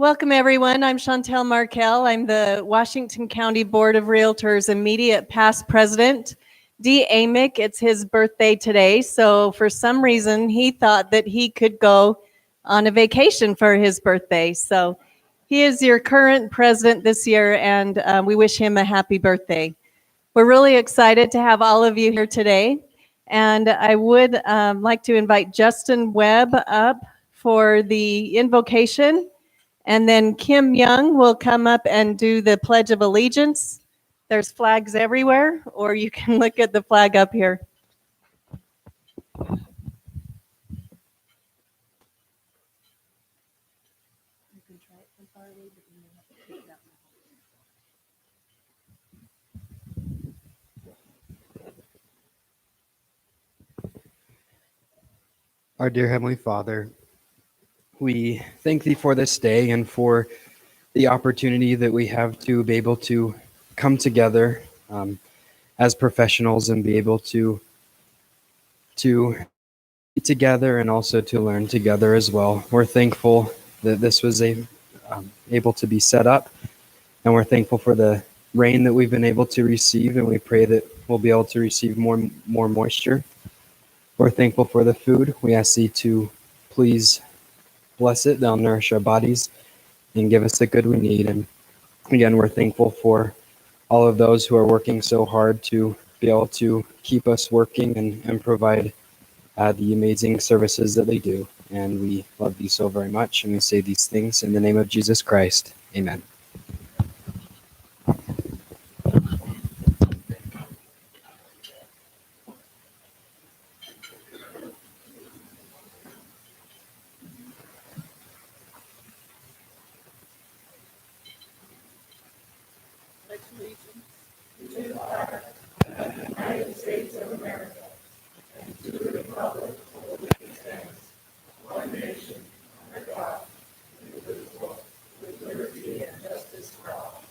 Welcome, everyone. I'm Chantel Markel. I'm the Washington County Board of Realtors immediate past president. D. Amick, it's his birthday today, so for some reason he thought that he could go on a vacation for his birthday. So he is your current president this year, and we wish him a happy birthday. We're really excited to have all of you here today, and I would like to invite Justin Webb up for the invocation. And then Kim Young will come up and do the Pledge of Allegiance. There's flags everywhere, or you can look at the flag up here. Our dear Heavenly Father, we thank Thee for this day and for the opportunity that we have to be able to come together as professionals and be able to be together and also to learn together as well. We're thankful that this was able to be set up, and we're thankful for the rain that we've been able to receive, and we pray that we'll be able to receive more moisture. We're thankful for the food. We ask Thee to please bless it, they'll nourish our bodies and give us the good we need. And again, we're thankful for all of those who are working so hard to be able to keep us working and provide the amazing services that they do. And we love Thee so very much, and we say these things in the name of Jesus Christ. Amen. United States of America, and to the republic for which it stands, one nation, under God, indivisible, with liberty and justice for all.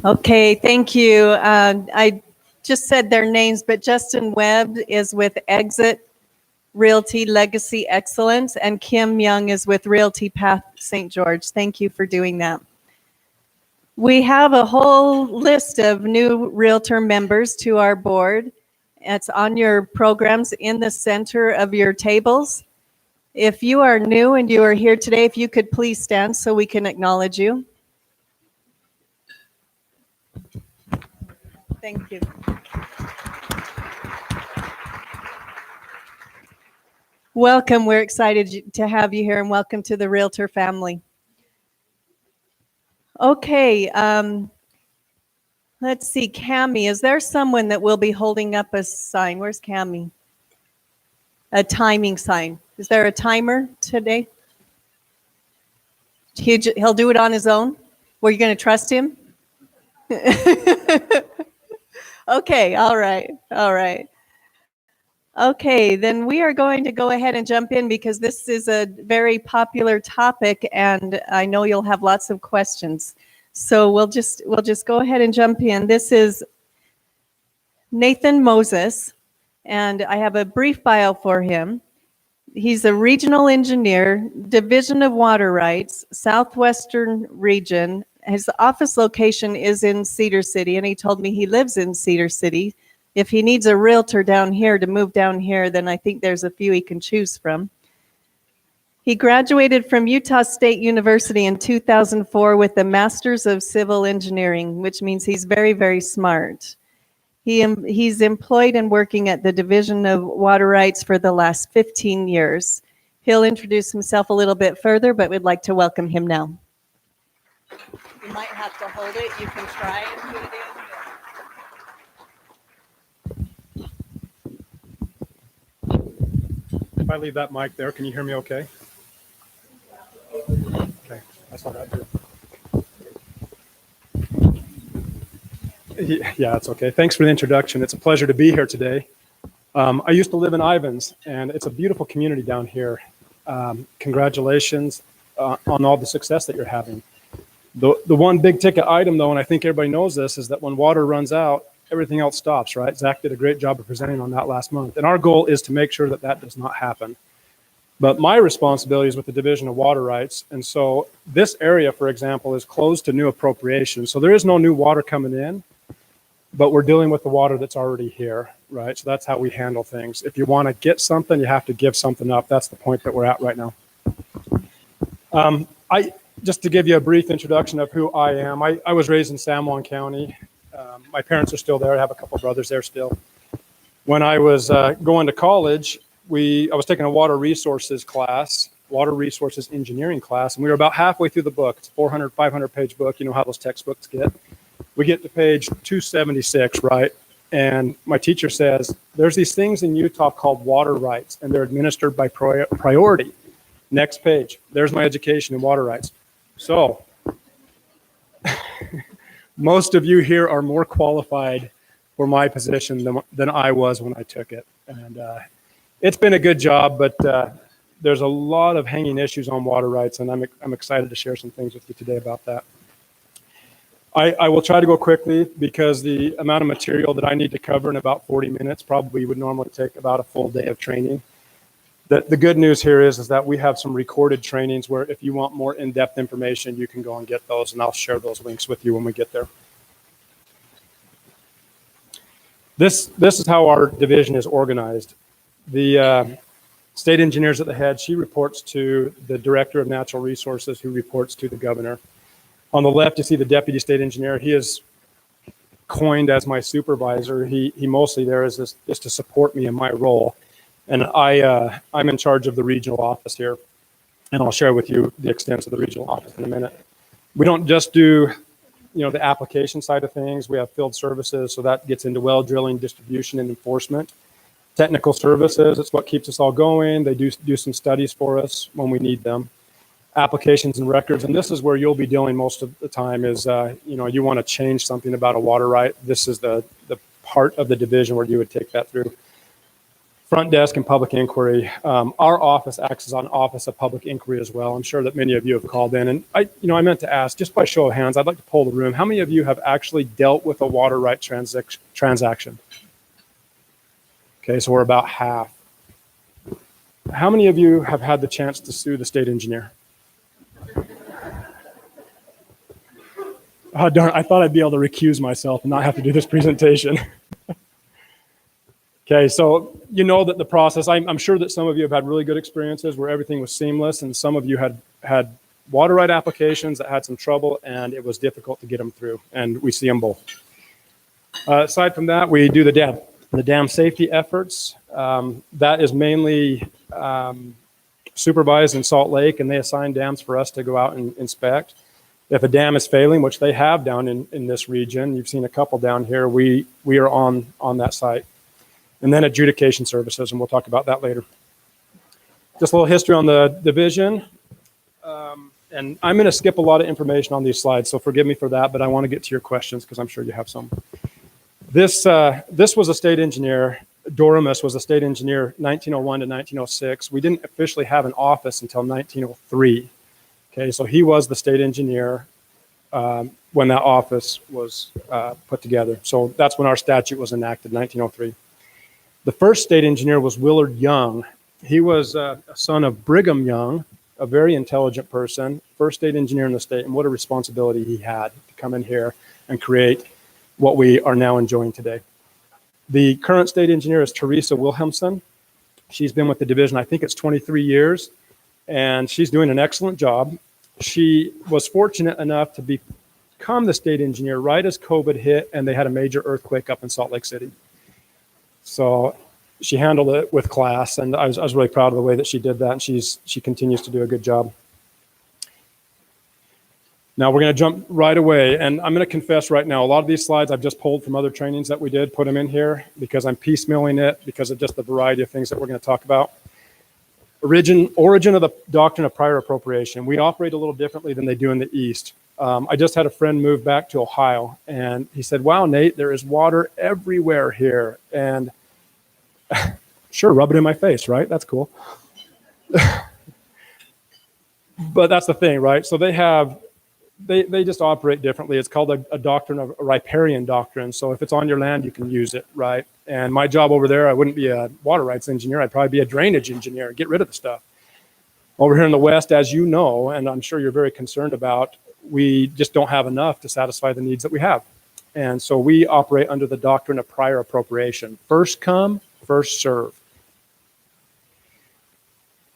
Okay, thank you. I just said their names, but Justin Webb is with Exit Realty Legacy Excellence, and Kim Young is with Realty Path St. George. Thank you for doing that. We have a whole list of new realtor members to our board. It's on your programs in the center of your tables. If you are new and you are here today, if you could please stand so we can acknowledge you. Thank you. Welcome. We're excited to have you here, and welcome to the Realtor family. Okay, let's see. Cami, is there someone that will be holding up a sign? Where's Cami? A timing sign. Is there a timer today? He'll do it on his own? Were you going to trust him? Okay, all right. Okay, then we are going to go ahead and jump in because this is a very popular topic, and I know you'll have lots of questions. So we'll just go ahead and jump in. This is Nathan Moses, and I have a brief bio for him. He's a regional engineer, Division of Water Rights, Southwestern Region. His office location is in Cedar City, and he told me he lives in Cedar City. If he needs a realtor down here to move down here, then I think there's a few he can choose from. He graduated from Utah State University in 2004 with a Master's of Civil Engineering, which means he's very, very smart. He's employed and working at the Division of Water Rights for the last 15 years. He'll introduce himself a little bit further, but we'd like to welcome him now. You might have to hold it. You can try and put it in. If I leave that mic there, can you hear me okay? Okay, that's what I do. Yeah, it's okay. Thanks for the introduction. It's a pleasure to be here today. I used to live in Ivins, and it's a beautiful community down here. Congratulations on all the success that you're having. The one big ticket item, though, and I think everybody knows this, is that when water runs out, everything else stops, right? Zach did a great job of presenting on that last month. And our goal is to make sure that that does not happen. But my responsibility is with the Division of Water Rights. And so this area, for example, is closed to new appropriations. So there is no new water coming in, but we're dealing with the water that's already here, right? So that's how we handle things. If you want to get something, you have to give something up. That's the point that we're at right now. Just to give you a brief introduction of who I am, I was raised in San Juan County. My parents are still there. I have a couple brothers there still. When I was going to college, I was taking a water resources class, water resources engineering class, and we were about halfway through the book. It's a 400, 500 page book. You know how those textbooks get. We get to page 276, right? And my teacher says, there's these things in Utah called water rights, and they're administered by priority. Next page, there's my education in water rights. So most of you here are more qualified for my position than I was when I took it. And it's been a good job, but there's a lot of hanging issues on water rights, and I'm excited to share some things with you today about that. I will try to go quickly because the amount of material that I need to cover in about 40 minutes probably would normally take about a full day of training. The good news here is that we have some recorded trainings where if you want more in-depth information, you can go and get those, and I'll share those links with you when we get there. This is how our division is organized. The state engineer's at the head. She reports to the director of natural resources, who reports to the governor. On the left, you see the deputy state engineer. He is coined as my supervisor. He mostly there is just to support me in my role. And I'm in charge of the regional office here. And I'll share with you the extent of the regional office in a minute. We don't just do, the application side of things. We have field services, so that gets into well drilling, distribution, and enforcement. Technical services, it's what keeps us all going. They do some studies for us when we need them. Applications and records, and this is where you'll be dealing most of the time is, you want to change something about a water right. This is the part of the division where you would take that through. Front desk and public inquiry. Our office acts as an office of public inquiry as well. I'm sure that many of you have called in, and I meant to ask, just by show of hands, I'd like to poll the room. How many of you have actually dealt with a water right transaction? Okay, so we're about half. How many of you have had the chance to sue the state engineer? Oh, darn, I thought I'd be able to recuse myself and not have to do this presentation. Okay, so you know that the process, I'm sure that some of you have had really good experiences where everything was seamless, and some of you had water right applications that had some trouble, and it was difficult to get them through, and we see them both. Aside from that, we do the dam safety efforts. That is mainly supervised in Salt Lake, and they assign dams for us to go out and inspect. If a dam is failing, which they have down in this region, you've seen a couple down here, we are on that site. And then adjudication services, and we'll talk about that later. Just a little history on the division. And I'm going to skip a lot of information on these slides, so forgive me for that, but I want to get to your questions because I'm sure you have some. This was a state engineer. Doremus was a state engineer 1901 to 1906. We didn't officially have an office until 1903. Okay, so he was the state engineer when that office was put together. So that's when our statute was enacted, 1903. The first state engineer was Willard Young. He was a son of Brigham Young, a very intelligent person, first state engineer in the state, and what a responsibility he had to come in here and create what we are now enjoying today. The current state engineer is Teresa Wilhelmsen. She's been with the division, I think it's 23 years, and she's doing an excellent job. She was fortunate enough to become the state engineer right as COVID hit and they had a major earthquake up in Salt Lake City. So she handled it with class, and I was really proud of the way that she did that, and she continues to do a good job. Now we're going to jump right away, and I'm going to confess right now, a lot of these slides I've just pulled from other trainings that we did, put them in here because I'm piecemealing it because of just the variety of things that we're going to talk about. Origin of the doctrine of prior appropriation. We operate a little differently than they do in the East. I just had a friend move back to Ohio, and he said, wow, Nate, there is water everywhere here. And sure, rub it in my face, right? That's cool. But that's the thing, right? So they have they just operate differently. It's called a doctrine of a riparian doctrine. So if it's on your land, you can use it, right? And my job over there, I wouldn't be a water rights engineer. I'd probably be a drainage engineer and get rid of the stuff. Over here in the West, as you know, and I'm sure you're very concerned about, we just don't have enough to satisfy the needs that we have. And so we operate under the doctrine of prior appropriation. First come, first serve.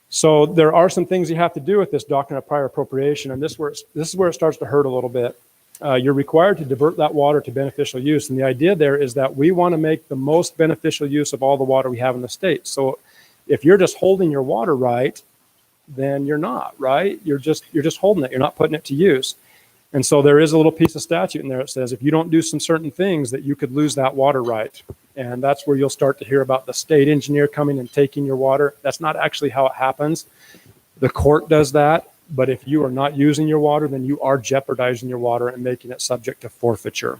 So there are some things you have to do with this doctrine of prior appropriation, and this is where it starts to hurt a little bit. You're required to divert that water to beneficial use, and the idea there is that we want to make the most beneficial use of all the water we have in the state. So if you're just holding your water right, then you're not, right? You're just holding it. You're not putting it to use. And so there is a little piece of statute in there that says if you don't do some certain things that you could lose that water right. And that's where you'll start to hear about the state engineer coming and taking your water. That's not actually how it happens. The court does that. But if you are not using your water, then you are jeopardizing your water and making it subject to forfeiture.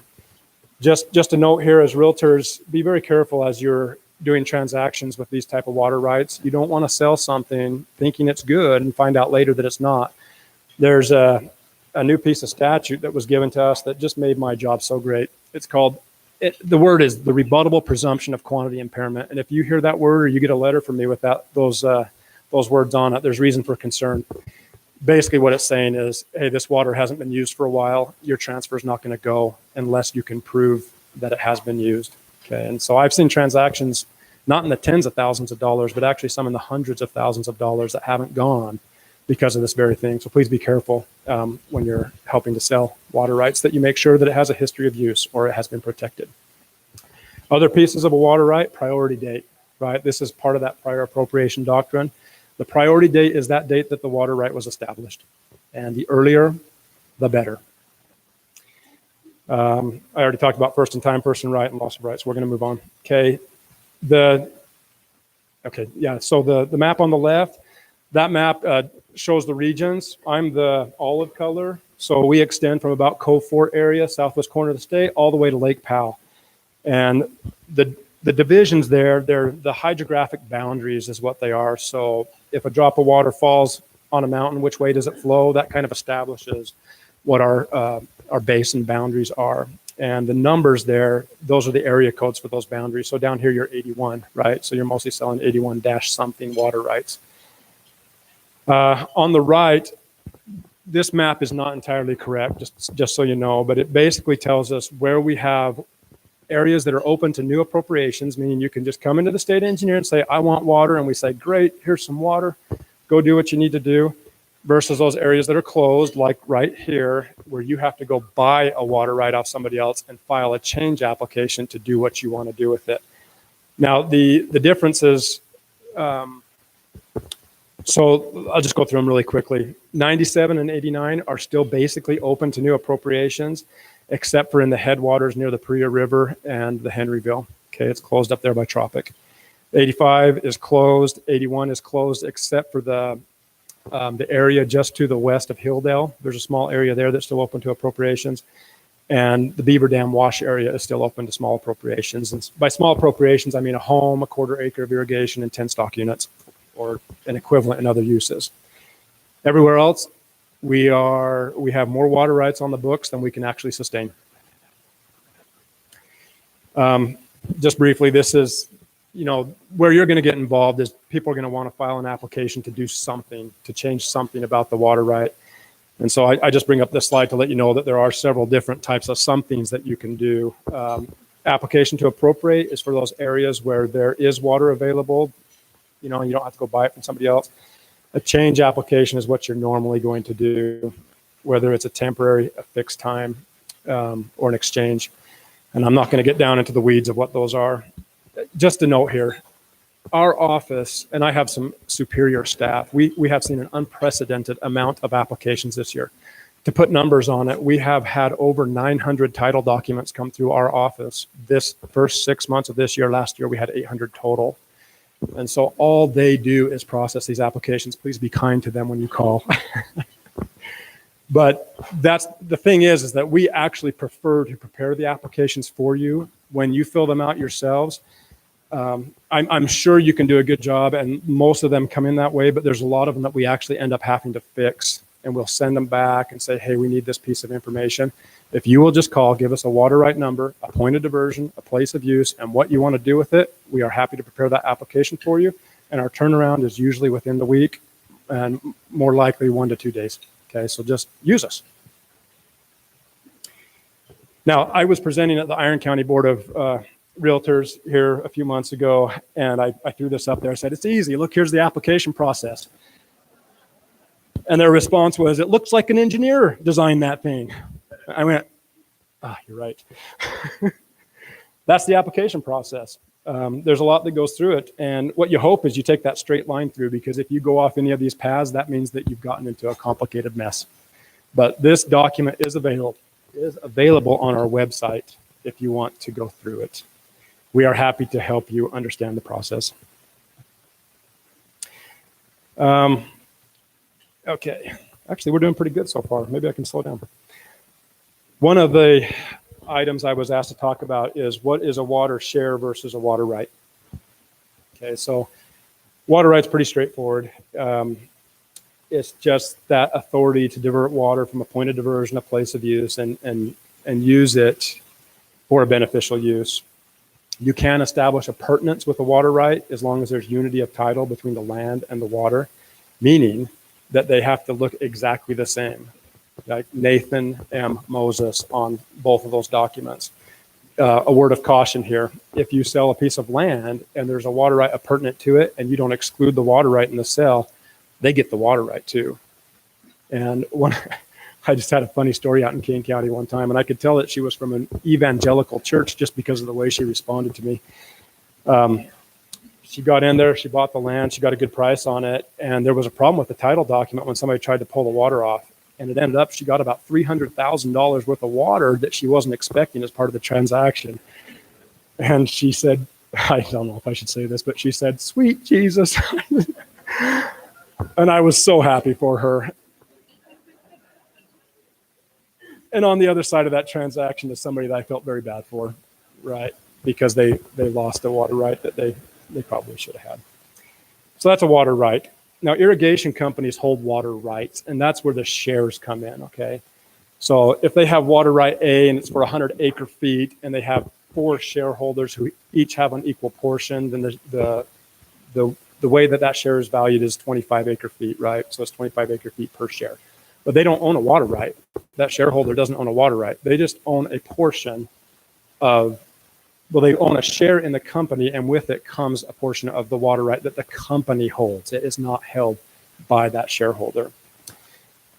Just a note here, as realtors, be very careful as you're doing transactions with these type of water rights. You don't want to sell something thinking it's good and find out later that it's not. There's a new piece of statute that was given to us that just made my job so great. It's called, the word is the rebuttable presumption of quantity impairment. And if you hear that word or you get a letter from me with those words on it, there's reason for concern. Basically what it's saying is, hey, this water hasn't been used for a while. Your transfer is not going to go unless you can prove that it has been used. Okay, and so I've seen transactions not in the tens of thousands of dollars, but actually some in the hundreds of thousands of dollars that haven't gone because of this very thing. So please be careful when you're helping to sell water rights, that you make sure that it has a history of use or it has been protected. Other pieces of a water right, priority date, right? This is part of that prior appropriation doctrine. The priority date is that date that the water right was established. And the earlier, the better. I already talked about first in time, first in right, and loss of rights. We're going to move on. Okay. So the map on the left, that map shows the regions. I'm the olive color. So we extend from about Cove Fort area, southwest corner of the state, all the way to Lake Powell. And the divisions there, they're the hydrographic boundaries is what they are. So if a drop of water falls on a mountain, which way does it flow? That kind of establishes what our basin boundaries are. And the numbers there, those are the area codes for those boundaries. So down here, you're 81, right? So you're mostly selling 81-something water rights. On the right, this map is not entirely correct, just so you know, but it basically tells us where we have areas that are open to new appropriations, meaning you can just come into the state engineer and say, I want water. And we say, great, here's some water. Go do what you need to do. Versus those areas that are closed, like right here, where you have to go buy a water right off somebody else and file a change application to do what you want to do with it. Now, the difference is, so I'll just go through them really quickly. 97 and 89 are still basically open to new appropriations, except for in the headwaters near the Paria River and the Henryville. Okay, it's closed up there by Tropic. 85 is closed. 81 is closed, except for the area just to the west of Hilldale. There's a small area there that's still open to appropriations. And the Beaver Dam Wash area is still open to small appropriations. And by small appropriations, I mean a home, a quarter acre of irrigation, and 10 stock units, or an equivalent in other uses. Everywhere else, we have more water rights on the books than we can actually sustain. Just briefly, this is, where you're going to get involved is people are going to want to file an application to do something, to change something about the water right. And so I just bring up this slide to let you know that there are several different types of somethings that you can do. Application to appropriate is for those areas where there is water available. You don't have to go buy it from somebody else. A change application is what you're normally going to do, whether it's a temporary, a fixed time, or an exchange. And I'm not going to get down into the weeds of what those are. Just a note here, our office, and I have some superior staff, we have seen an unprecedented amount of applications this year. To put numbers on it, we have had over 900 title documents come through our office. This first 6 months of this year, last year, we had 800 total. And so all they do is process these applications. Please be kind to them when you call. But that's the thing is that we actually prefer to prepare the applications for you. When you fill them out yourselves, I'm sure you can do a good job, and most of them come in that way, but there's a lot of them that we actually end up having to fix. and we'll send them back and say, hey, we need this piece of information. If you will just call, give us a water right number, a point of diversion, a place of use, and what you want to do with it, we are happy to prepare that application for you. And our turnaround is usually within the week and more likely 1 to 2 days. Okay, so just use us. Now, I was presenting at the Iron County Board of Realtors here a few months ago, and I threw this up there. I said, it's easy. Look, here's the application process. And their response was, it looks like an engineer designed that thing. I went, you're right. That's the application process. There's a lot that goes through it. And what you hope is you take that straight line through, because if you go off any of these paths, that means that you've gotten into a complicated mess. But this document is available on our website if you want to go through it. We are happy to help you understand the process. Okay, actually, we're doing pretty good so far. Maybe I can slow down. One of the items I was asked to talk about is what is a water share versus a water right. Okay, so water right's pretty straightforward. It's just that authority to divert water from a point of diversion, a place of use, and use it for a beneficial use. You can establish a pertinence with a water right as long as there's unity of title between the land and the water, meaning that they have to look exactly the same, like Nathan M. Moses on both of those documents. A word of caution here: if you sell a piece of land and there's a water right appurtenant to it, and you don't exclude the water right in the sale, they get the water right too. And I just had a funny story out in Kane County one time, and I could tell that she was from an evangelical church just because of the way she responded to me. She got in there, she bought the land, she got a good price on it, and there was a problem with the title document when somebody tried to pull the water off. And it ended up she got about $300,000 worth of water that she wasn't expecting as part of the transaction. And she said, I don't know if I should say this, but she said, "Sweet Jesus." And I was so happy for her. And on the other side of that transaction is somebody that I felt very bad for, right? Because they lost a water right that they probably should have had. So that's a water right. Now, irrigation companies hold water rights, and that's where the shares come in, okay? So if they have water right A and it's for 100 acre feet, and they have 4 shareholders who each have an equal portion, then the way that share is valued is 25 acre feet, right? So it's 25 acre feet per share. But they don't own a water right. That shareholder doesn't own a water right. They just own a portion of, well, they own a share in the company, and with it comes a portion of the water right that the company holds. It is not held by that shareholder.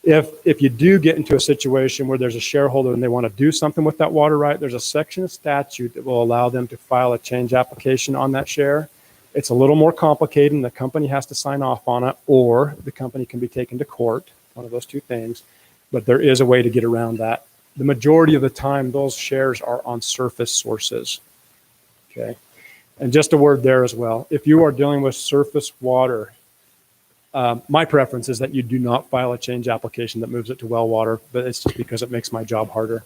If you do get into a situation where there's a shareholder and they want to do something with that water right, there's a section of statute that will allow them to file a change application on that share. It's a little more complicated, and the company has to sign off on it, or the company can be taken to court, one of those two things. But there is a way to get around that. The majority of the time, those shares are on surface sources. Okay. And just a word there as well. If you are dealing with surface water, my preference is that you do not file a change application that moves it to well water, but it's just because it makes my job harder.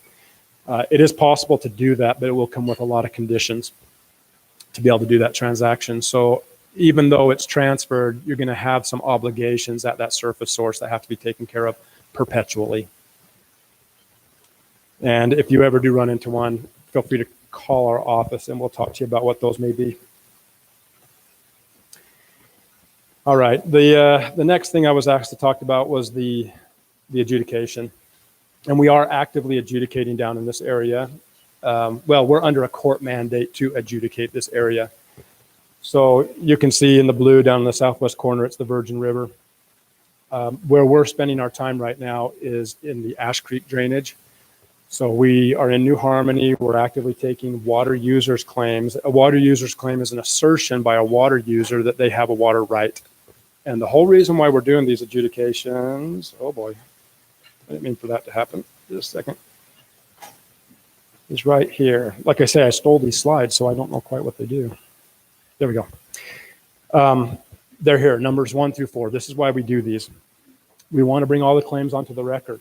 It is possible to do that, but it will come with a lot of conditions to be able to do that transaction. So even though it's transferred, you're going to have some obligations at that surface source that have to be taken care of perpetually. And if you ever do run into one, feel free to call our office and we'll talk to you about what those may be. All right, the next thing I was asked to talk about was the adjudication. And we are actively adjudicating down in this area. Well, we're under a court mandate to adjudicate this area. So you can see in the blue down in the southwest corner, it's the Virgin River. Where we're spending our time right now is in the Ash Creek drainage. So we are in New Harmony. We're actively taking water users' claims. A water user's claim is an assertion by a water user that they have a water right. And the whole reason why we're doing these adjudications, oh boy, I didn't mean for that to happen. Just a second. Is right here. Like I say, I stole these slides, so I don't know quite what they do. There we go. They're here, numbers 1 through 4. This is why we do these. We want to bring all the claims onto the record.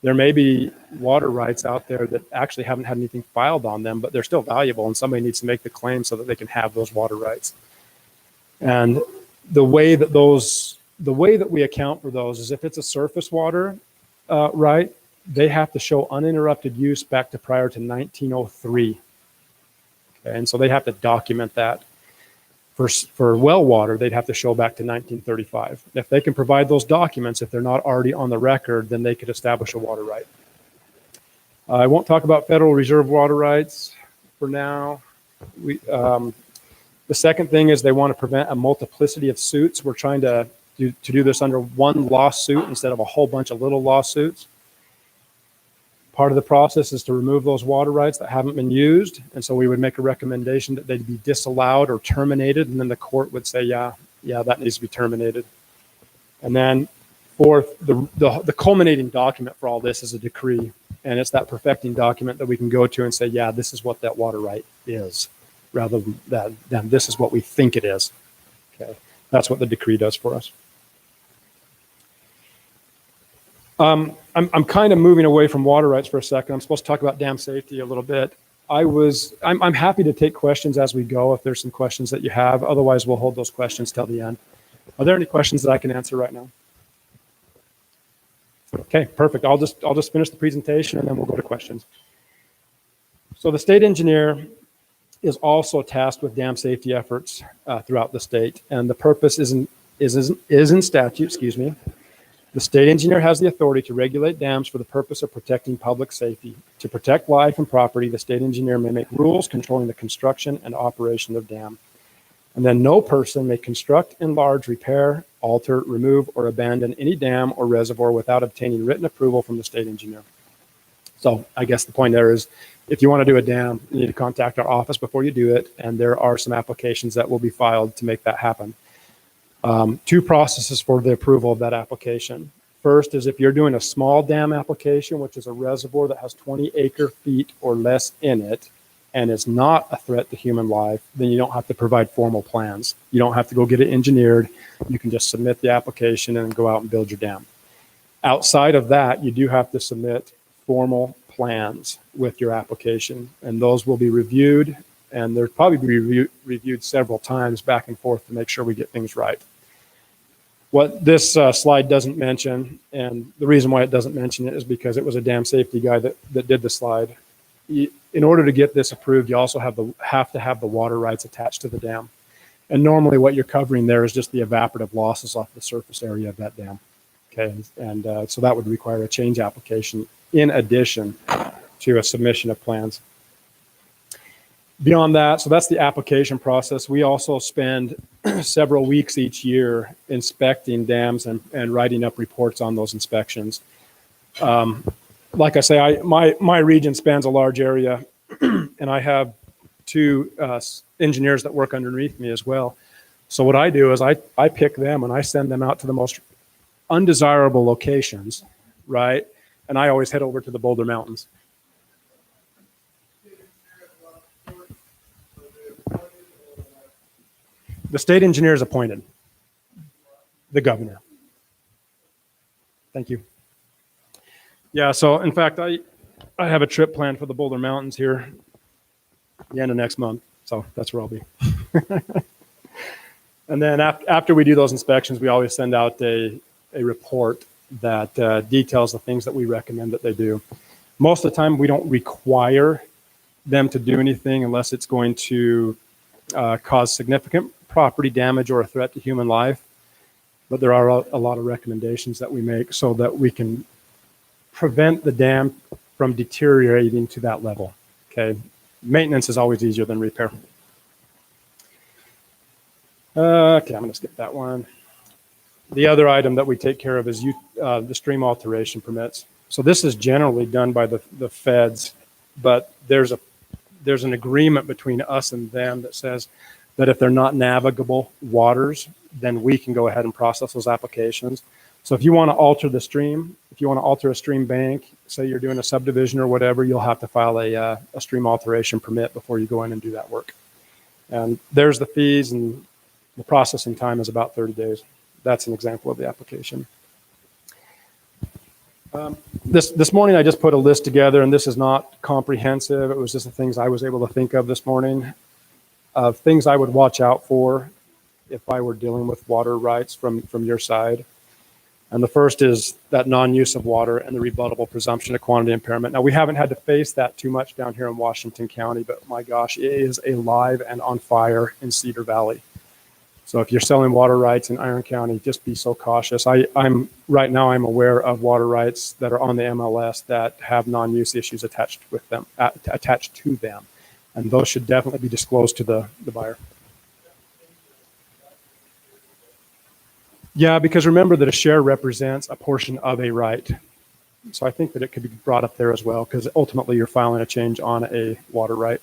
There may be water rights out there that actually haven't had anything filed on them, but they're still valuable, and somebody needs to make the claim so that they can have those water rights. And the way that those the way that we account for those is if it's a surface water right, they have to show uninterrupted use back to prior to 1903. Okay, and so they have to document that. For well water, they'd have to show back to 1935. If they can provide those documents, if they're not already on the record, then they could establish a water right. I won't talk about Federal Reserve water rights for now. The second thing is they want to prevent a multiplicity of suits. We're trying to do this under one lawsuit instead of a whole bunch of little lawsuits. Part of the process is to remove those water rights that haven't been used. And so we would make a recommendation that they'd be disallowed or terminated. And then the court would say, yeah, that needs to be terminated. And then fourth, the culminating document for all this is a decree. And it's that perfecting document that we can go to and say, yeah, this is what that water right is, rather than this is what we think it is. Okay, that's what the decree does for us. I'm kind of moving away from water rights for a second. I'm supposed to talk about dam safety a little bit. I'm happy to take questions as we go if there's some questions that you have. Otherwise, we'll hold those questions till the end. Are there any questions that I can answer right now? Okay, perfect. I'll just finish the presentation and then we'll go to questions. So the state engineer is also tasked with dam safety efforts throughout the state, and the purpose is in statute. Excuse me. The state engineer has the authority to regulate dams for the purpose of protecting public safety. To protect life and property, the state engineer may make rules controlling the construction and operation of dam. And then no person may construct, enlarge, repair, alter, remove, or abandon any dam or reservoir without obtaining written approval from the state engineer. So I guess the point there is, if you want to do a dam, you need to contact our office before you do it, and there are some applications that will be filed to make that happen. Two processes for the approval of that application. First is if you're doing a small dam application, which is a reservoir that has 20 acre-feet or less in it, and is not a threat to human life, then you don't have to provide formal plans. You don't have to go get it engineered. You can just submit the application and go out and build your dam. Outside of that, you do have to submit formal plans with your application, and those will be reviewed, and they'll probably be reviewed several times back and forth to make sure we get things right. What this slide doesn't mention, and the reason why it doesn't mention it is because it was a dam safety guy that did the slide. In order to get this approved, you also have to have the water rights attached to the dam. And normally what you're covering there is just the evaporative losses off the surface area of that dam. Okay, and so that would require a change application in addition to a submission of plans. Beyond that, so that's the application process. We also spend several weeks each year inspecting dams and writing up reports on those inspections. Like I say, my region spans a large area, and I have two engineers that work underneath me as well. So what I do is I pick them and I send them out to the most undesirable locations, right? And I always head over to the Boulder Mountains. The state engineer is appointed. The governor. Thank you. Yeah, so in fact, I have a trip planned for the Boulder Mountains here the end of next month. So that's where I'll be. And then after we do those inspections, we always send out a report that details the things that we recommend that they do. Most of the time, we don't require them to do anything unless it's going to cause significant property damage or a threat to human life. But there are a lot of recommendations that we make so that we can prevent the dam from deteriorating to that level. Okay, maintenance is always easier than repair. Okay, I'm going to skip that one. The other item that we take care of is the stream alteration permits. So this is generally done by the feds, but there's an agreement between us and them that says that if they're not navigable waters, then we can go ahead and process those applications. So if you want to alter the stream, if you want to alter a stream bank, say you're doing a subdivision or whatever, you'll have to file a stream alteration permit before you go in and do that work. And there's the fees, and the processing time is about 30 days. That's an example of the application. This morning I just put a list together, and this is not comprehensive. It was just the things I was able to think of this morning of things I would watch out for if I were dealing with water rights from your side. And the first is that non-use of water and the rebuttable presumption of quantity impairment. Now, we haven't had to face that too much down here in Washington County, but my gosh, it is alive and on fire in Cedar Valley. So if you're selling water rights in Iron County, just be so cautious. I'm right now, I'm aware of water rights that are on the MLS that have non-use issues attached with them, attached to them. And those should definitely be disclosed to the buyer. Yeah, because remember that a share represents a portion of a right. So I think that it could be brought up there as well, because ultimately you're filing a change on a water right.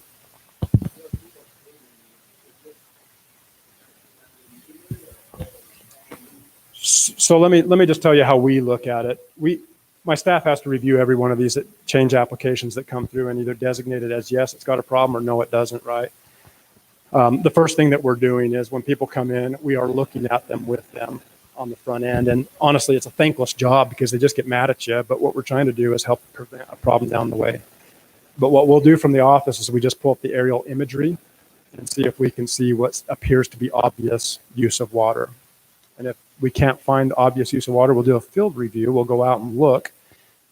So let me just tell you how we look at it. My staff has to review every one of these change applications that come through and either designate it as yes, it's got a problem, or no, it doesn't, right? The first thing that we're doing is when people come in, we are looking at them with them on the front end. And honestly, it's a thankless job because they just get mad at you. But what we're trying to do is help prevent a problem down the way. But what we'll do from the office is we just pull up the aerial imagery and see if we can see what appears to be obvious use of water. And if we can't find obvious use of water, we'll do a field review. We'll go out and look.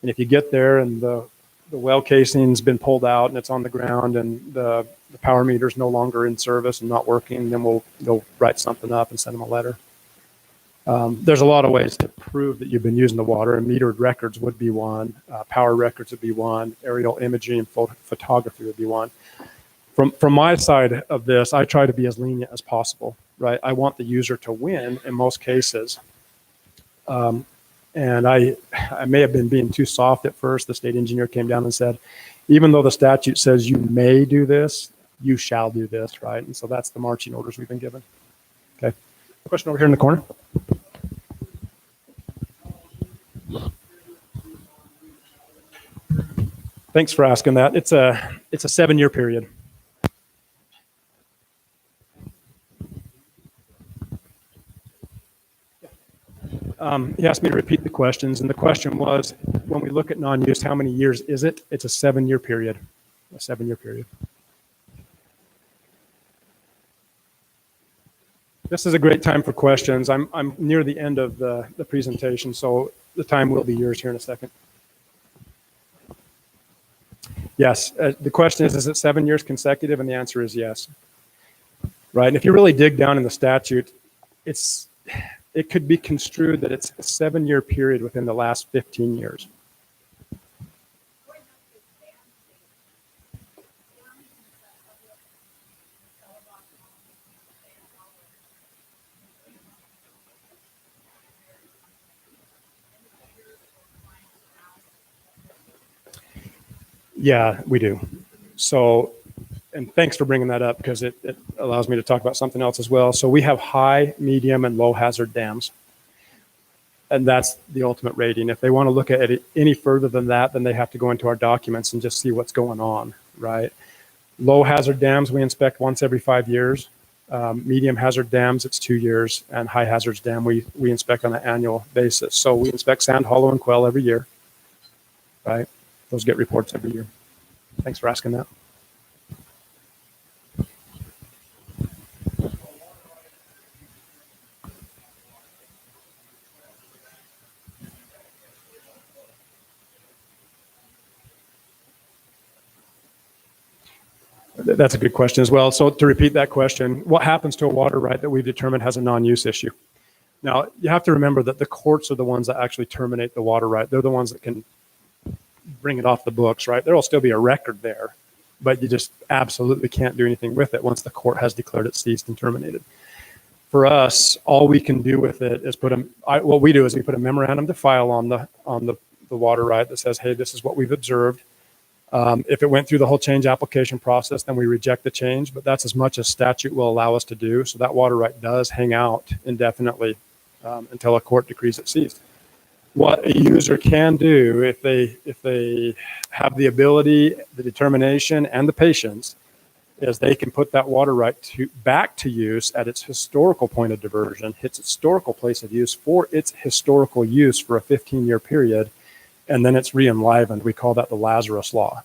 And if you get there and the well casing's been pulled out and it's on the ground and the power meter's no longer in service and not working, then we'll write something up and send them a letter. There's a lot of ways to prove that you've been using the water, and metered records would be one, power records would be one, aerial imaging and photography would be one. From my side of this, I try to be as lenient as possible, right? I want the user to win in most cases. And I may have been being too soft at first. The state engineer came down and said, even though the statute says you may do this, you shall do this, right? And so that's the marching orders we've been given. Okay. Question over here in the corner. Thanks for asking that. It's a 7-year period. He asked me to repeat the questions, and the question was, when we look at non-use, how many years is it? It's a 7-year period. A 7-year period. This is a great time for questions. I'm near the end of the presentation, so the time will be yours here in a second. Yes, the question is it 7 years consecutive? And the answer is yes. Right, and if you really dig down in the statute, it could be construed that it's a 7-year period within the last 15 years. Yeah, we do. So, and thanks for bringing that up because it allows me to talk about something else as well. So we have high, medium, and low hazard dams. And that's the ultimate rating. If they want to look at it any further than that, then they have to go into our documents and just see what's going on, right? Low hazard dams, we inspect once every 5 years. Medium hazard dams, it's 2 years. And high hazards dam, we inspect on an annual basis. So we inspect Sand Hollow and Quail every year, right? Those get reports every year. Thanks for asking that. That's a good question as well. So to repeat that question, what happens to a water right that we've determined has a non-use issue? Now, you have to remember that the courts are the ones that actually terminate the water right. They're the ones that can bring it off the books, right? There will still be a record there, but you just absolutely can't do anything with it once the court has declared it ceased and terminated. For us, all we can do with it is what we do is we put a memorandum to file on the water right that says, hey, this is what we've observed. If it went through the whole change application process, then we reject the change, but that's as much as statute will allow us to do. So that water right does hang out indefinitely until a court decrees it ceased. What a user can do if they have the ability, the determination, and the patience, is they can put that water right back to use at its historical point of diversion, its historical place of use for its historical use for a 15-year period, and then it's re-enlivened. We call that the Lazarus Law.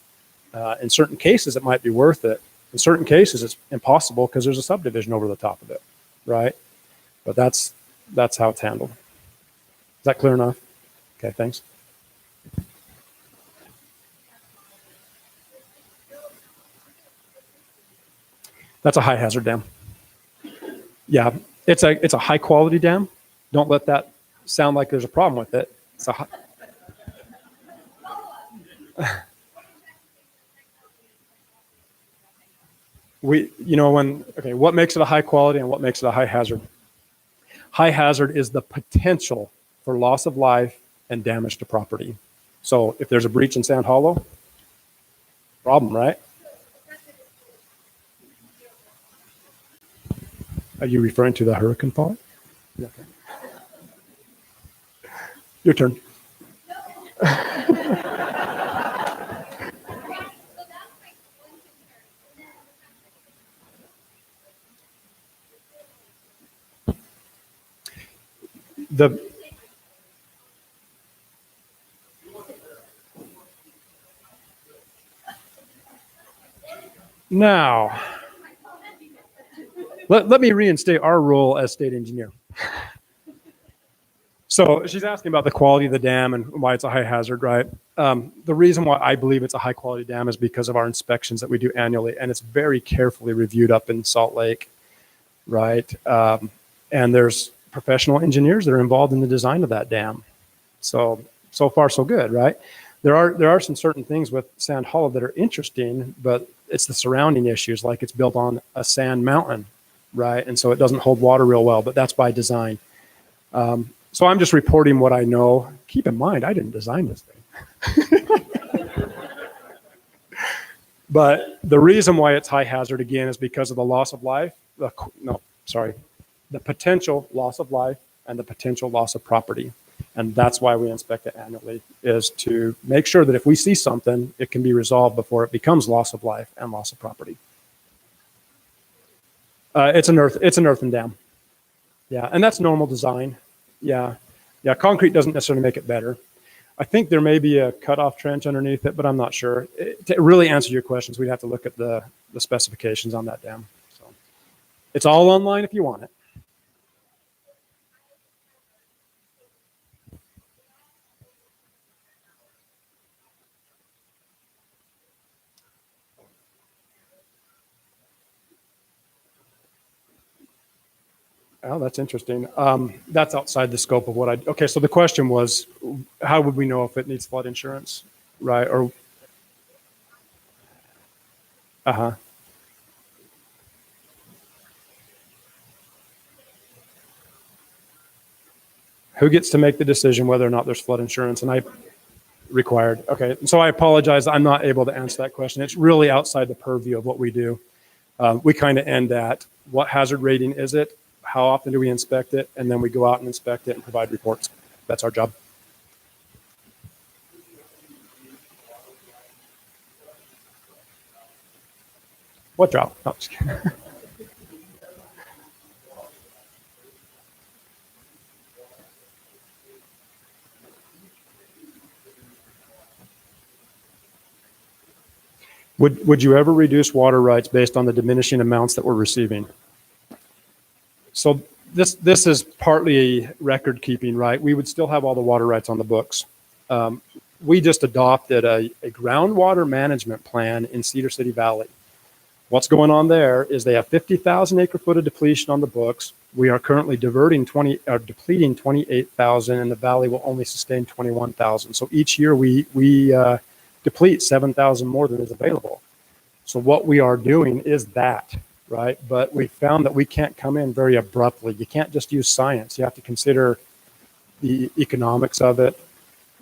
In certain cases, it might be worth it. In certain cases, it's impossible because there's a subdivision over the top of it, right? But that's how it's handled. Is that clear enough? Okay, thanks. That's a high hazard dam. Yeah, it's a high quality dam. Don't let that sound like there's a problem with it. It's a high, what makes it a high quality and what makes it a high hazard? High hazard is the potential for loss of life and damage to property. So if there's a breach in Sand Hollow, problem, right? Are you referring to the hurricane fault? Okay. Your turn. Now, let me reinstate our role as state engineer. So she's asking about the quality of the dam and why it's a high hazard, right? The reason why I believe it's a high quality dam is because of our inspections that we do annually, and it's very carefully reviewed up in Salt Lake, right? And there's professional engineers that are involved in the design of that dam. So far so good, right? There are some certain things with Sand Hollow that are interesting, but it's the surrounding issues, like it's built on a sand mountain, right? And so it doesn't hold water real well, but that's by design. So I'm just reporting what I know. Keep in mind, I didn't design this thing. But the reason why it's high hazard, again, is because of the loss of life. The potential loss of life and the potential loss of property. And that's why we inspect it annually, is to make sure that if we see something, it can be resolved before it becomes loss of life and loss of property. It's an earthen dam. Yeah, and that's normal design. Yeah, concrete doesn't necessarily make it better. I think there may be a cutoff trench underneath it, but I'm not sure. To really answer your questions, we'd have to look at the specifications on that dam. So it's all online if you want it. Oh, that's interesting. That's outside the scope of what I. Okay, so the question was, how would we know if it needs flood insurance, right? Or, who gets to make the decision whether or not there's flood insurance? And I required. Okay, so I apologize. I'm not able to answer that question. It's really outside the purview of what we do. We kind of end at what hazard rating is it? How often do we inspect it? And then we go out and inspect it and provide reports. That's our job. What drought? Oh, just kidding. Would you ever reduce water rights based on the diminishing amounts that we're receiving? So this is partly record keeping, right? We would still have all the water rights on the books. We just adopted a groundwater management plan in Cedar City Valley. What's going on there is they have 50,000 acre foot of depletion on the books. We are currently depleting 28,000, and the valley will only sustain 21,000. So each year we deplete 7,000 more than is available. So what we are doing is that. Right? But we found that we can't come in very abruptly. You can't just use science. You have to consider the economics of it,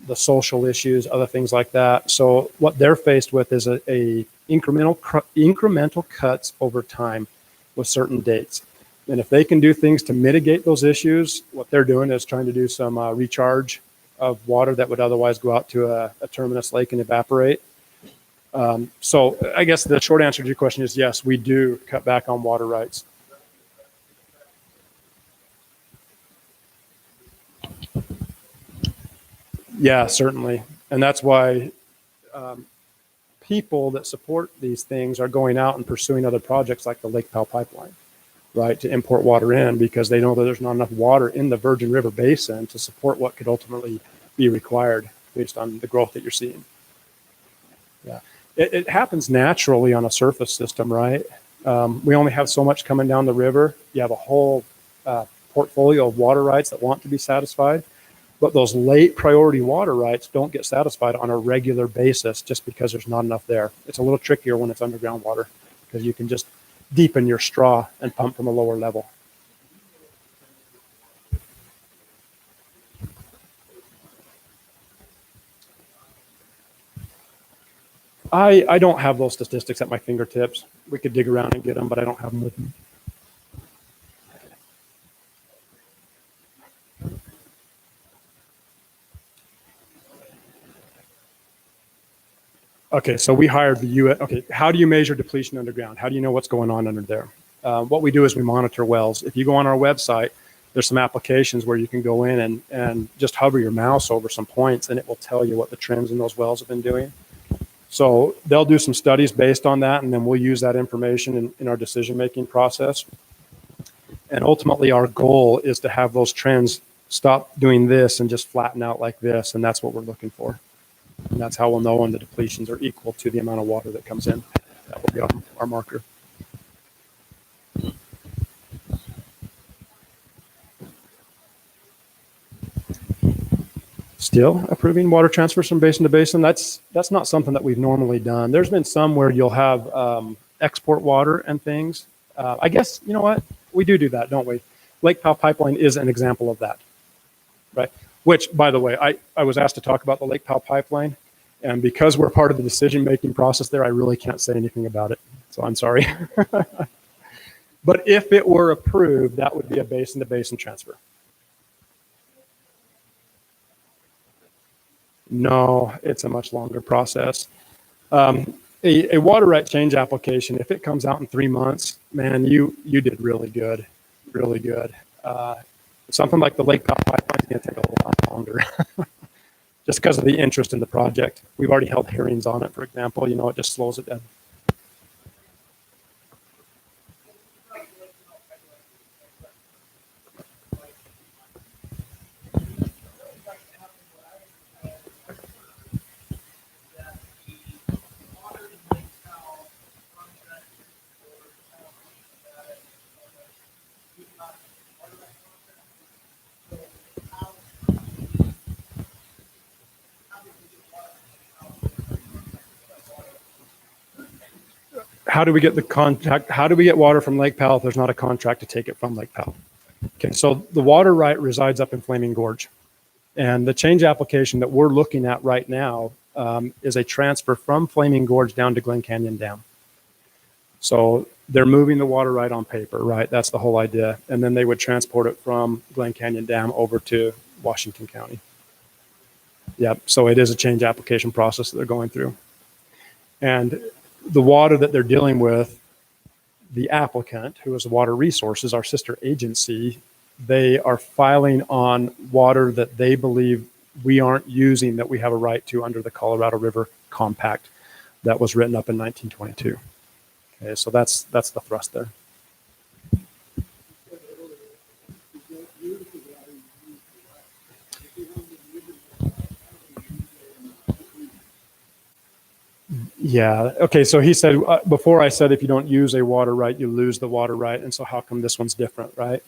the social issues, other things like that. So what they're faced with is a incremental cuts over time with certain dates. And if they can do things to mitigate those issues, what they're doing is trying to do some recharge of water that would otherwise go out to a terminus lake and evaporate. So I guess the short answer to your question is yes, we do cut back on water rights. Yeah, certainly. And that's why people that support these things are going out and pursuing other projects like the Lake Powell pipeline, right, to import water in because they know that there's not enough water in the Virgin River Basin to support what could ultimately be required based on the growth that you're seeing. Yeah, it happens naturally on a surface system, right? We only have so much coming down the river. You have a whole portfolio of water rights that want to be satisfied, but those late priority water rights don't get satisfied on a regular basis just because there's not enough there. It's a little trickier when it's underground water because you can just deepen your straw and pump from a lower level. I don't have those statistics at my fingertips. We could dig around and get them, but I don't have them with me. Okay, so we hired the U.S. Okay, how do you measure depletion underground? How do you know what's going on under there? What we do is we monitor wells. If you go on our website, there's some applications where you can go in and just hover your mouse over some points and it will tell you what the trends in those wells have been doing. So they'll do some studies based on that, and then we'll use that information in our decision-making process. And ultimately, our goal is to have those trends stop doing this and just flatten out like this, and that's what we're looking for. And that's how we'll know when the depletions are equal to the amount of water that comes in. That will be our marker. Still approving water transfers from basin to basin. That's not something that we've normally done. There's been some where you'll have export water and things. I guess, you know what? We do that, don't we? Lake Powell Pipeline is an example of that, right? Which, by the way, I was asked to talk about the Lake Powell Pipeline, and because we're part of the decision-making process there, I really can't say anything about it. So I'm sorry. But if it were approved, that would be a basin-to-basin transfer. No, it's a much longer process. A water right change application, if it comes out in 3 months, man, you did really good, really good. Something like the Lake Powell Pipeline is going to take a lot longer, just because of the interest in the project. We've already held hearings on it, for example. You know, it just slows it down. How do we get the contract? How do we get water from Lake Powell if there's not a contract to take it from Lake Powell? Okay, so the water right resides up in Flaming Gorge. And the change application that we're looking at right now is a transfer from Flaming Gorge down to Glen Canyon Dam. So they're moving the water right on paper, right? That's the whole idea. And then they would transport it from Glen Canyon Dam over to Washington County. Yep, so it is a change application process that they're going through. And the water that they're dealing with, the applicant, who is the Water Resources, our sister agency, they are filing on water that they believe we aren't using, that we have a right to under the Colorado River Compact that was written up in 1922. Okay, so that's the thrust there. Yeah. Okay. So he said, before I said, if you don't use a water right, you lose the water right. And so how come this one's different, right?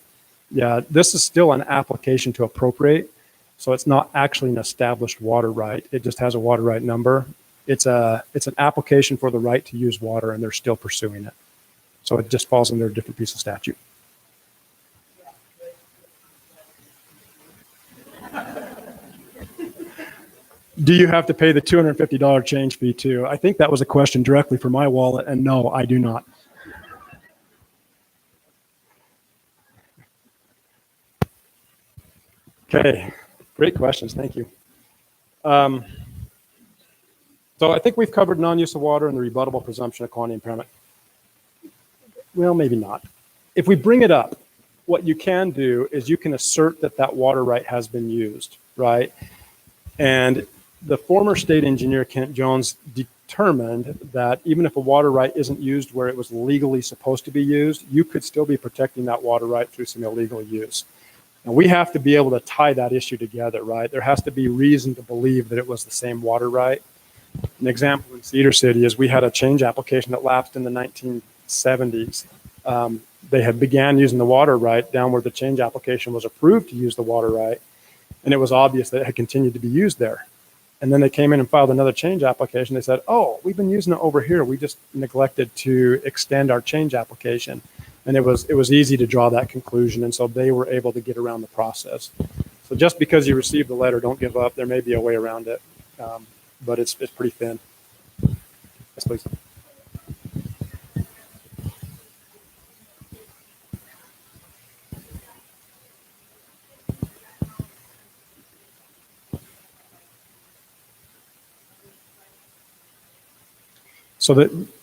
Yeah. This is still an application to appropriate. So it's not actually an established water right. It just has a water right number. It's an application for the right to use water, and they're still pursuing it. So it just falls under a different piece of statute. Do you have to pay the $250 change fee too? I think that was a question directly from my wallet, and no, I do not. Okay, great questions, thank you. So I think we've covered non-use of water and the rebuttable presumption of quantity impairment. Well, maybe not. If we bring it up, what you can do is you can assert that that water right has been used, right? And the former state engineer, Kent Jones, determined that even if a water right isn't used where it was legally supposed to be used, you could still be protecting that water right through some illegal use. And we have to be able to tie that issue together, right? There has to be reason to believe that it was the same water right. An example in Cedar City is we had a change application that lapsed in the 1970s. They had began using the water right down where the change application was approved to use the water right, and it was obvious that it had continued to be used there. And then they came in and filed another change application. They said, oh, we've been using it over here. We just neglected to extend our change application. And it was easy to draw that conclusion. And so they were able to get around the process. So just because you received the letter, don't give up. There may be a way around it, but it's pretty thin. Yes, please. So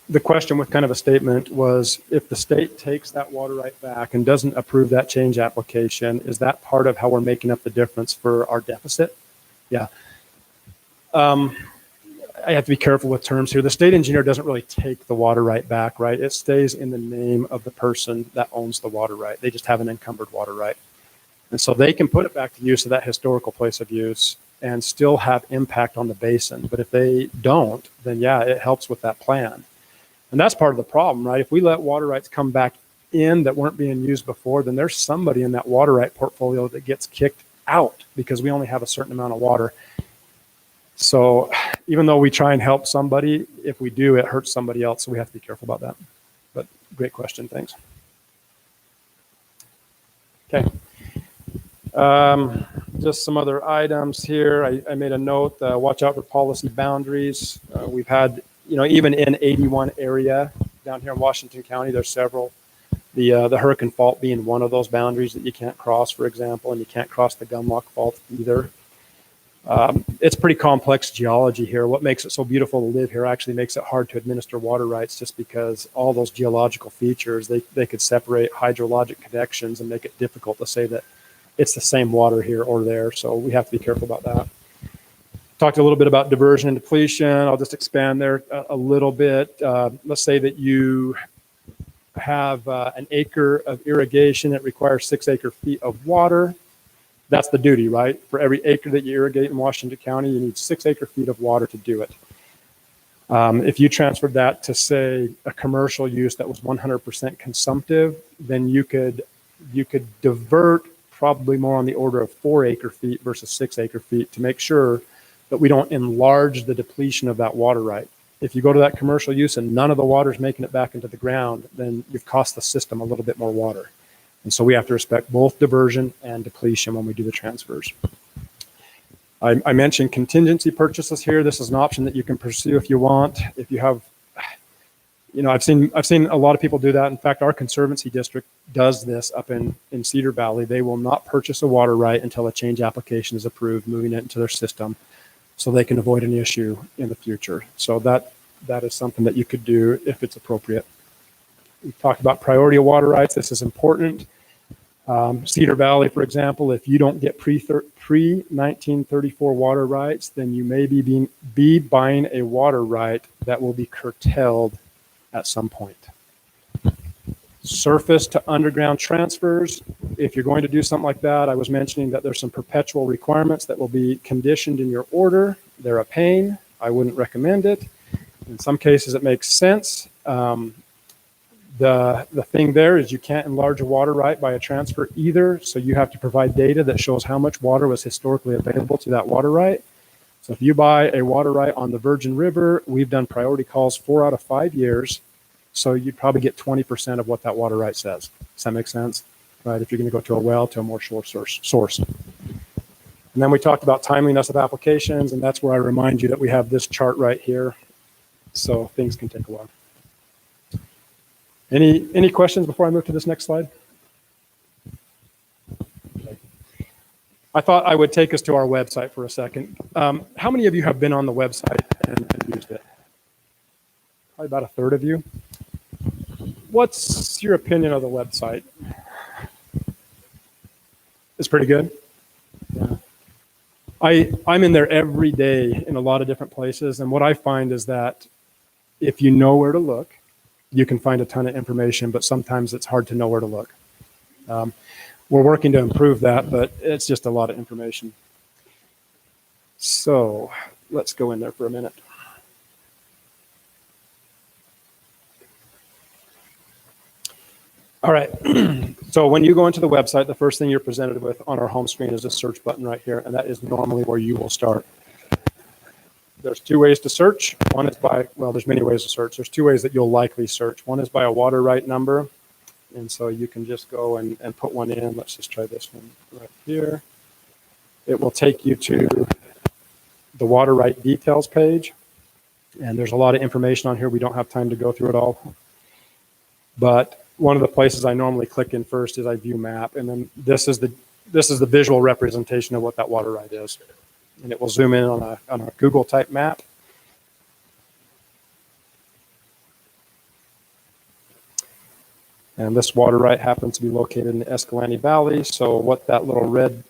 the question with kind of a statement was, if the state takes that water right back and doesn't approve that change application, is that part of how we're making up the difference for our deficit? Yeah. I have to be careful with terms here. The state engineer doesn't really take the water right back, right? It stays in the name of the person that owns the water right. They just have an encumbered water right. And so they can put it back to use of that historical place of use and still have impact on the basin. But if they don't, then yeah, it helps with that plan. And that's part of the problem, right? If we let water rights come back in that weren't being used before, then there's somebody in that water right portfolio that gets kicked out because we only have a certain amount of water. So even though we try and help somebody, if we do, it hurts somebody else. So we have to be careful about that. But great question, thanks. Okay. Just some other items here. I made a note, watch out for policy boundaries. We've had, even in 81 area down here in Washington County, there's several. The Hurricane Fault being one of those boundaries that you can't cross, for example, and you can't cross the Gumlock Fault either. It's pretty complex geology here. What makes it so beautiful to live here actually makes it hard to administer water rights, just because all those geological features, they could separate hydrologic connections and make it difficult to say that it's the same water here or there. So we have to be careful about that. Talked a little bit about diversion and depletion. I'll just expand there a little bit. Let's say that you have an acre of irrigation that requires 6 acre-feet of water. That's the duty, right? For every acre that you irrigate in Washington County, you need 6 acre-feet of water to do it. If you transferred that to, say, a commercial use that was 100% consumptive, then you could divert probably more on the order of 4 acre-feet versus 6 acre-feet to make sure that we don't enlarge the depletion of that water right. If you go to that commercial use and none of the water is making it back into the ground, then you've cost the system a little bit more water. And so we have to respect both diversion and depletion when we do the transfers. I mentioned contingency purchases here. This is an option that you can pursue if you want. If you have, I've seen a lot of people do that. In fact, our Conservancy district does this up in Cedar Valley. They will not purchase a water right until a change application is approved, moving it into their system, so they can avoid an issue in the future. So that is something that you could do if it's appropriate. We talked about priority of water rights. This is important. Cedar Valley, for example, if you don't get pre-1934 water rights, then you may be buying a water right that will be curtailed at some point. Surface to underground transfers. If you're going to do something like that, I was mentioning that there's some perpetual requirements that will be conditioned in your order. They're a pain. I wouldn't recommend it. In some cases, it makes sense. The thing there is you can't enlarge a water right by a transfer either, so you have to provide data that shows how much water was historically available to that water right. So if you buy a water right on the Virgin River, we've done priority calls 4 out of 5 years, so you'd probably get 20% of what that water right says. Does that make sense? Right? If you're going to go to a well, to a more shore source. And then we talked about timeliness of applications, and that's where I remind you that we have this chart right here, so things can take a while. Any questions before I move to this next slide? Okay. I thought I would take us to our website for a second. How many of you have been on the website and used it? Probably about a third of you. What's your opinion of the website? It's pretty good. Yeah. I'm in there every day in a lot of different places, and what I find is that if you know where to look, you can find a ton of information, but sometimes it's hard to know where to look. We're working to improve that, but it's just a lot of information. So let's go in there for a minute. All right. So when you go into the website, the first thing you're presented with on our home screen is a search button right here, and that is normally where you will start. There's two ways to search. One is by, well, there's many ways to search. There's two ways that you'll likely search. One is by a water right number, and so you can just go and put one in. Let's just try this one right here. It will take you to the water right details page, and there's a lot of information on here. We don't have time to go through it all, but one of the places I normally click in first is I view map, and then this is the visual representation of what that water right is, and it will zoom in on a Google type map. And this water right happens to be located in the Escalante Valley. So what that little red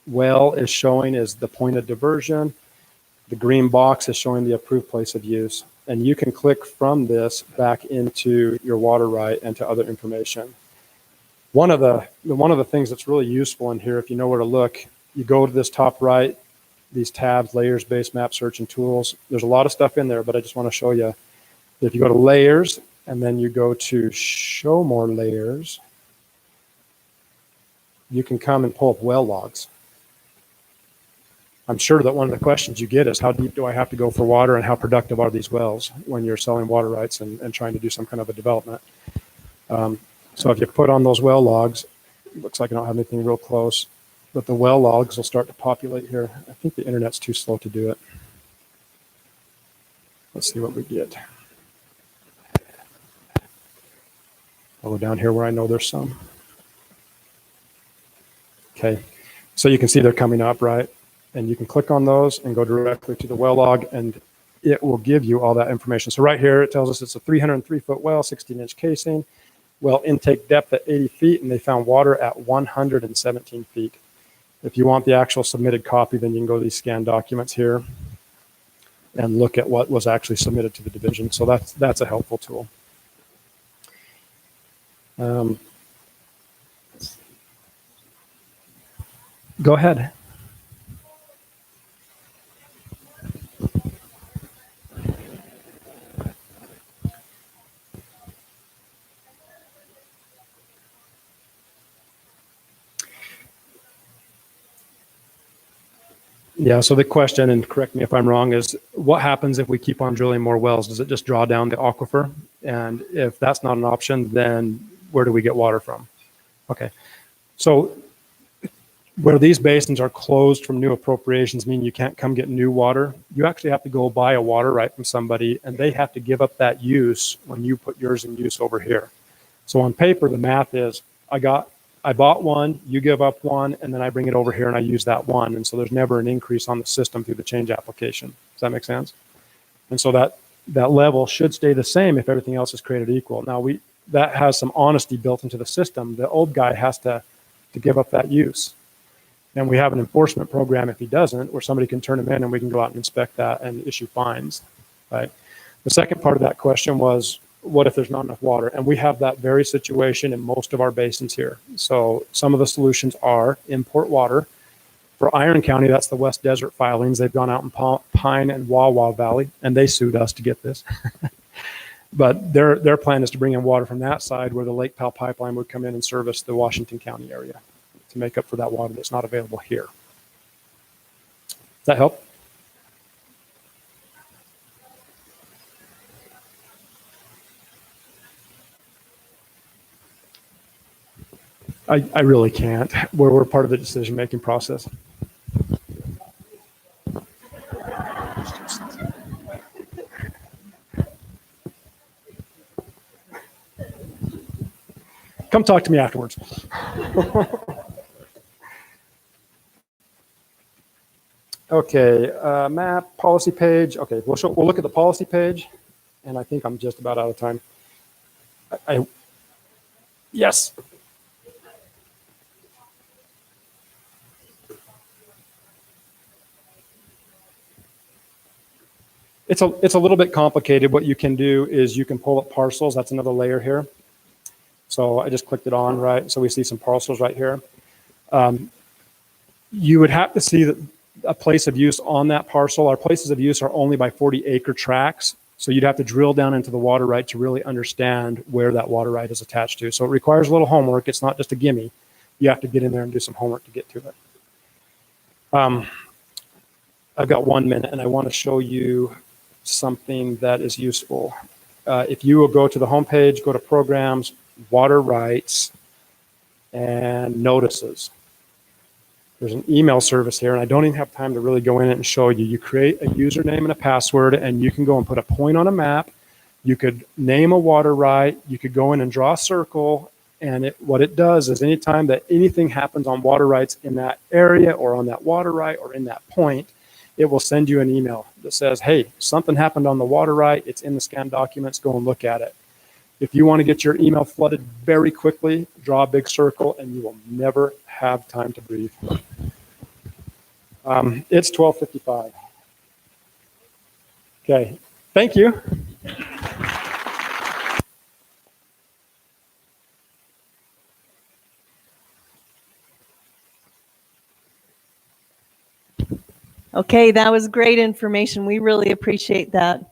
well is showing is the point of diversion. The green box is showing the approved place of use. And you can click from this back into your water right and to other information. One of the things that's really useful in here, if you know where to look, you go to this top right, these tabs, layers, base map, search, and tools. There's a lot of stuff in there, but I just want to show you. If you go to layers, and then you go to show more layers, you can come and pull up well logs. I'm sure that one of the questions you get is, how deep do I have to go for water, and how productive are these wells when you're selling water rights and trying to do some kind of a development? So if you put on those well logs, it looks like I don't have anything real close, but the well logs will start to populate here. I think the internet's too slow to do it. Let's see what we get. I'll go down here where I know there's some. Okay, so you can see they're coming up, right? And you can click on those and go directly to the well log, and it will give you all that information. So right here, it tells us it's a 303-foot well, 16-inch casing, well intake depth at 80 feet, and they found water at 117 feet. If you want the actual submitted copy, then you can go to these scanned documents here and look at what was actually submitted to the division. So that's a helpful tool. Go ahead. Yeah, so the question, and correct me if I'm wrong, is what happens if we keep on drilling more wells? Does it just draw down the aquifer? And if that's not an option, then where do we get water from? Okay, so where these basins are closed from new appropriations, mean you can't come get new water, you actually have to go buy a water right from somebody, and they have to give up that use when you put yours in use over here. So on paper, the math is, I bought one, you give up one, and then I bring it over here and I use that one. And so there's never an increase on the system through the change application. Does that make sense? And so that level should stay the same if everything else is created equal. Now that has some honesty built into the system. The old guy has to give up that use. And we have an enforcement program if he doesn't, where somebody can turn him in and we can go out and inspect that and issue fines, right? The second part of that question was, what if there's not enough water? And we have that very situation in most of our basins here. So some of the solutions are import water. For Iron County, that's the West Desert filings. They've gone out in Pine and Wawa Valley, and they sued us to get this. But their plan is to bring in water from that side, where the Lake Powell pipeline would come in and service the Washington County area to make up for that water that's not available here. Does that help? I really can't. We're part of the decision-making process. Come talk to me afterwards. Okay, map, policy page. Okay, we'll look at the policy page, and I think I'm just about out of time. Yes. It's a little bit complicated. What you can do is you can pull up parcels. That's another layer here. So I just clicked it on, right? So we see some parcels right here. You would have to see that a place of use on that parcel. Our places of use are only by 40-acre tracts. So you'd have to drill down into the water right to really understand where that water right is attached to. So it requires a little homework. It's not just a gimme. You have to get in there and do some homework to get to it. I've got 1 minute, and I want to show you something that is useful. If you will go to the homepage, go to Programs, Water Rights, and Notices. There's an email service here, and I don't even have time to really go in it and show you. You create a username and a password, and you can go and put a point on a map. You could name a water right. You could go in and draw a circle, and what it does is anytime that anything happens on water rights in that area or on that water right or in that point, it will send you an email that says, hey, something happened on the water right. It's in the scanned documents. Go and look at it. If you want to get your email flooded very quickly, draw a big circle, and you will never have time to breathe. It's 12:55. Okay, thank you. Okay, that was great information. We really appreciate that.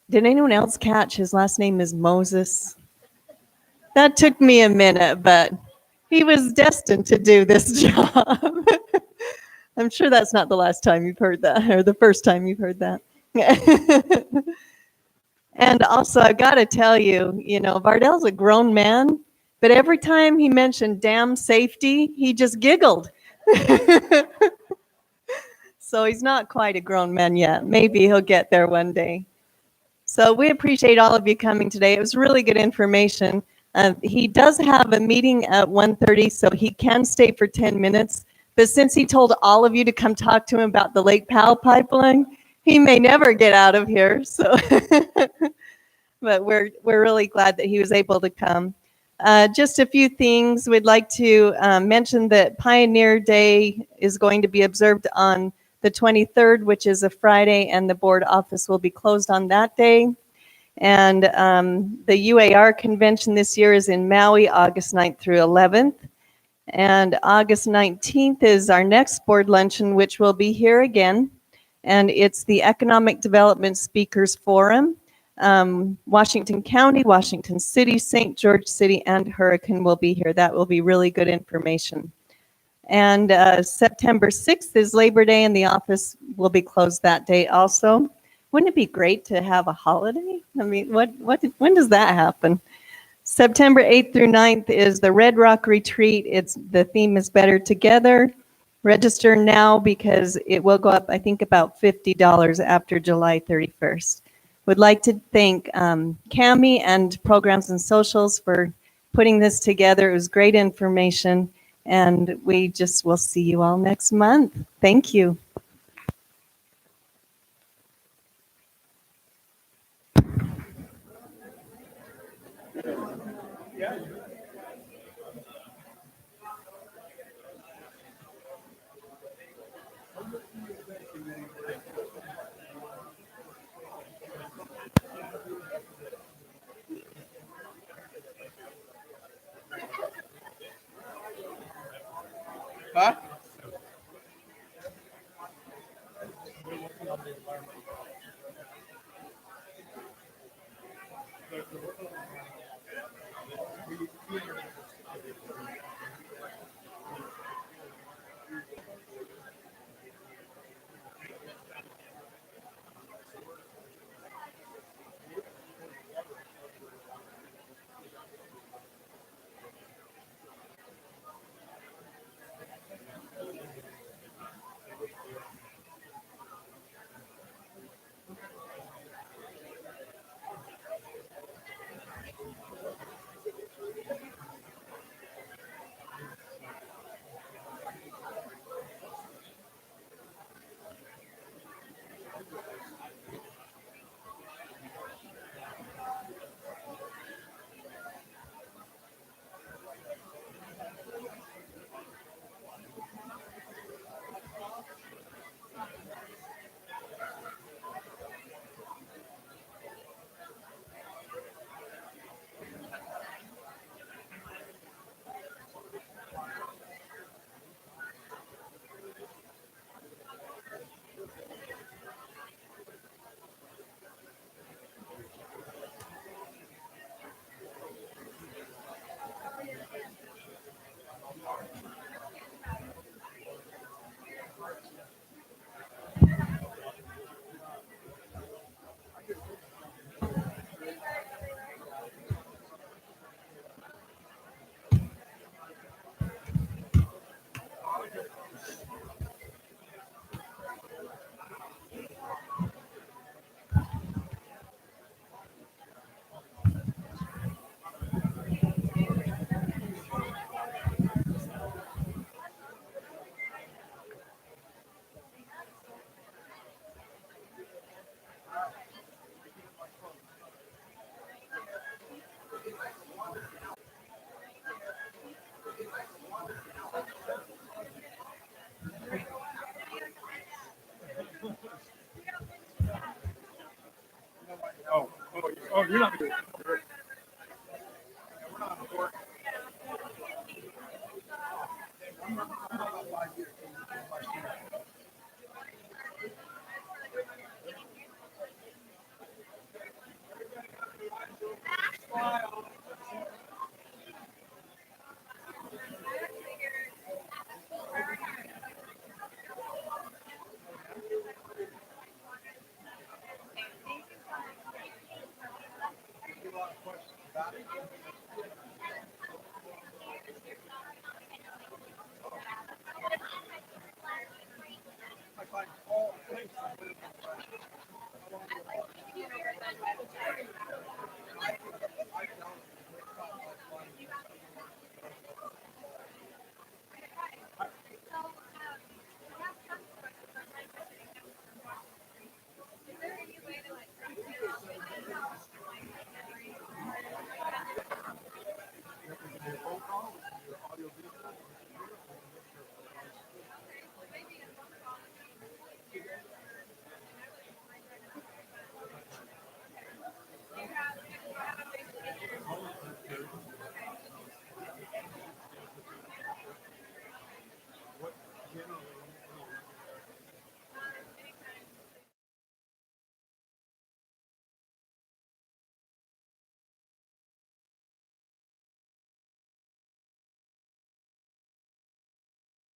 Did anyone else catch his last name is Moses? That took me a minute, but he was destined to do this job. I'm sure that's not the last time you've heard that, or the first time you've heard that. And also, I've got to tell you, Vardell's a grown man, but every time he mentioned dam safety, he just giggled. So he's not quite a grown man yet. Maybe he'll get there one day. So we appreciate all of you coming today. It was really good information. He does have a meeting at 1:30, so he can stay for 10 minutes. But since he told all of you to come talk to him about the Lake Powell pipeline, he may never get out of here. So, but we're really glad that he was able to come. Just a few things. We'd like to mention that Pioneer Day is going to be observed on the 23rd, which is a Friday, and the board office will be closed on that day. And the UAR convention this year is in Maui, August 9th through 11th. And August 19th is our next board luncheon, which will be here again. And it's the Economic Development Speakers Forum. Washington County, Washington City, St. George City, and Hurricane will be here. That will be really good information. And September 6th is Labor Day, and the office will be closed that day also. Wouldn't it be great to have a holiday? I mean, when does that happen? September 8th through 9th is the Red Rock Retreat. The theme is Better Together. Register now because it will go up, I think, about $50 after July 31st. Would like to thank Cami and Programs and Socials for putting this together. It was great information, and we just will see you all next month. Thank you. Huh? Oh, you're not good.